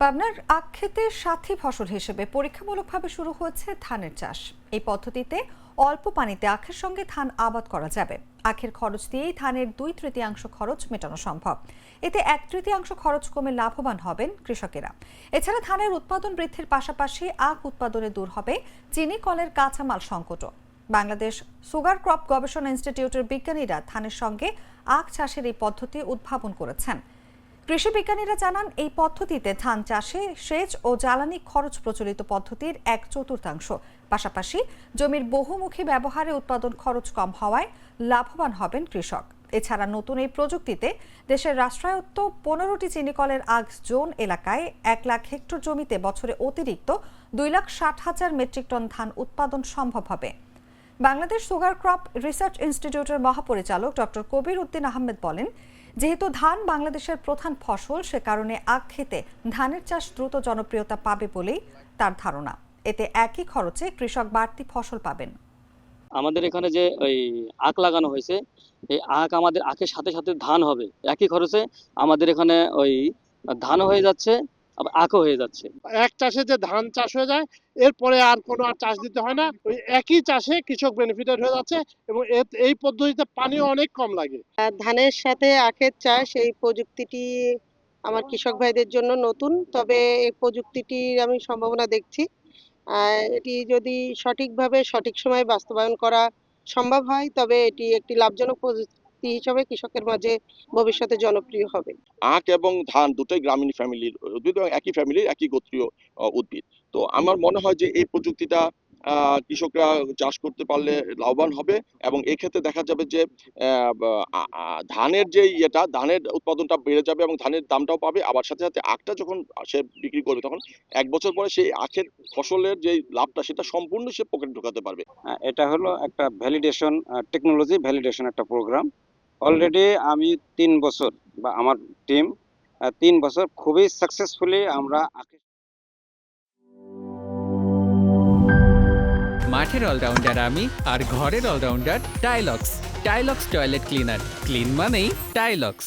পাবনার আখ ক্ষেতের সাথী ফসল হিসেবে পরীক্ষামূলকভাবে শুরু হয়েছে ধানের চাষ। এই পদ্ধতিতে অল্প পানিতে আখের সঙ্গে ধান আবাদ করা যাবে। আখের খরচ দিয়েই ধানের 2/3 খরচ মেটানো সম্ভব। এতে 1/3 খরচ কমে লাভবান হবেন কৃষকেরা। এছাড়া ধানের উৎপাদন বৃদ্ধির পাশাপাশি আখ উৎপাদনে দূর হবে চিনি কলের কাঁচামাল সংকটও। বাংলাদেশ সুগার ক্রপ গবেষণা ইনস্টিটিউটের বিজ্ঞানীরা ধানের সঙ্গে আখ চাষের এই পদ্ধতি উদ্ভাবন করেছেন। কৃষি বিজ্ঞানীরা জানান, এই পদ্ধতিতে ধান চাষে সেচ ও জ্বালানি খরচ প্রচলিত পদ্ধতির 1/4। পাশাপাশি জমির বহুমুখী ব্যবহারে উৎপাদন খরচ কম হওয়ায় লাভবান হবেন কৃষক। এছাড়া নতুন এই প্রযুক্তিতে দেশের রাষ্ট্রায়ত্ত 15টি চিনিকলের আখ জোন এলাকায় 1 লাখ হেক্টর জমিতে বছরে অতিরিক্ত 2,60,000 মেট্রিক টন ধান উৎপাদন সম্ভব হবে। বাংলাদেশ সুগার ক্রপ রিসার্চ ইনস্টিটিউটের মহাপরিচালক ডক্টর কবির উদ্দিন আহমেদ বলেন, যেহেতু ধান বাংলাদেশের প্রধান ফসল, সে কারণে আখ খেতে ধানের চাষ দ্রুত জনপ্রিয়তা পাবে বলেই তার ধারণা। এতে একই খরচে কৃষক বাড়তি ফসল পাবেন। আমাদের এখানে যে ওই আখ লাগানো হয়েছে, এই আখ আমাদের আখের সাথে সাথে ধান হবে একই খরচে। আমাদের এখানে ওই ধানও হয়ে যাচ্ছে, আবার আখও হয়ে যাচ্ছে। এক চাষে যে ধান চাষ হয়ে যায়, এরপরে আর কোনো চাষ দিতে হয় না। ওই একই চাষে কৃষক বেনিফিটেড হয়ে যাচ্ছে এবং এই পদ্ধতিতে পানিও অনেক কম লাগে। ধানের সাথে আখের চাষ, এই প্রযুক্তিটি আমার কৃষক ভাইদের জন্য নতুন, তবে এই প্রযুক্তিটির আমি সম্ভাবনা দেখছি। এটি যদি সঠিকভাবে সঠিক সময়ে বাস্তবায়ন করা সম্ভব হয়, তবে এটি একটি লাভজনক প্রযুক্তি হিসেবে কৃষকের মাঝে ভবিষ্যতে জনপ্রিয় হবে। আখ এবং ধান দুটোই গ্রামীণ ফ্যামিলির উদ্ভিদ এবং একই ফ্যামিলির একই গোত্রীয় উদ্ভিদ। তো আমার মনে হয় যে এই প্রযুক্তিটা কৃষকরা চাষ করতে পারলে লাভবান হবে এবং এক্ষেত্রে দেখা যাবে যে ধানের যে ধানের উৎপাদনটা বেড়ে যাবে এবং ধানের দামটাও পাবে। আবার সাথে সাথে আখটা যখন সে বিক্রি করবে, তখন 1 বছর পরে সেই আখের ফসলের যে লাভটা সেটা সম্পূর্ণ সে পকেটে ঢোকাতে পারবে। এটা হলো একটা ভ্যালিডেশন টেকনোলজি ভ্যালিডেশন একটা প্রোগ্রাম। অলরেডি আমি 3 বছর বা আমার টিম 3 বছর খুবই সাকসেসফুলি আমরা মাঠের অলরাউন্ডার আমি, আর ঘরের allrounder Tylox. Tylox toilet cleaner, clean মানেই টাইলক্স।